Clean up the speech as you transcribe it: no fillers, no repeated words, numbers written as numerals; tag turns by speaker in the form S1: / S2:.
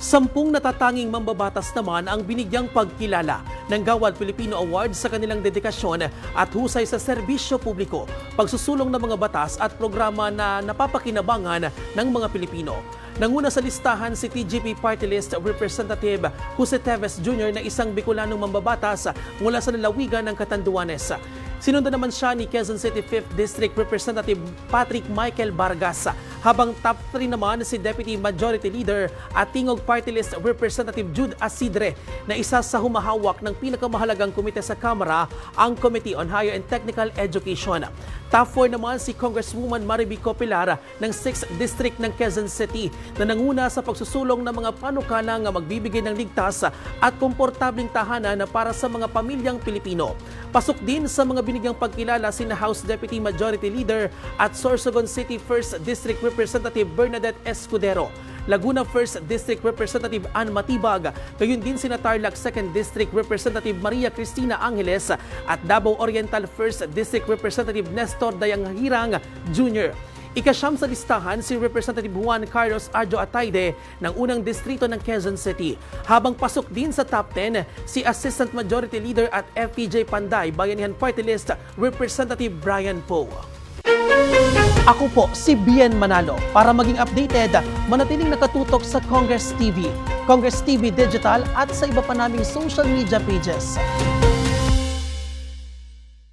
S1: Sampung natatanging mambabatas naman ang binigyang pagkilala ng Gawad Filipino Award sa kanilang dedikasyon at husay sa serbisyo publiko, pagsusulong ng mga batas at programa na napapakinabangan ng mga Pilipino. Nanguna sa listahan si TGP Party List Representative Jose Teves Jr. na isang Bicolanong mambabatas mula sa lalawigan ng Catanduanes. Sinundan naman siya ni Quezon City 5th District Representative Patrick Michael Vargas, habang top 3 naman si Deputy Majority Leader at Tingog Party List Representative Jude Asidre na isa sa humahawak ng pinakamahalagang komite sa Kamara, ang Committee on Higher and Technical Education. Top 4 naman si Congresswoman Marivico Pilar ng 6th District ng Quezon City na nanguna sa pagsusulong ng mga panukalang magbibigay ng ligtas at komportabling tahanan para sa mga pamilyang Pilipino. Pasok din sa mga binigyang pagkilala sina House Deputy Majority Leader at Sorsogon City 1st District Representative Bernadette Escudero, Laguna 1st District Representative Ann Matibag, gayon din sina Tarlac 2nd District Representative Maria Cristina Angeles at Davao Oriental 1st District Representative Nestor Dayanghirang Jr. Ikasyam sa listahan si Representative Juan Carlos Arjo Atayde ng unang distrito ng Quezon City, habang pasok din sa top 10 si Assistant Majority Leader at FPJ Panday Bayanihan Party List Representative Brian Poe. Ako po si Bien Manalo. Para maging updated, manatiling nakatutok sa Congress TV Digital at sa iba pa naming social media pages.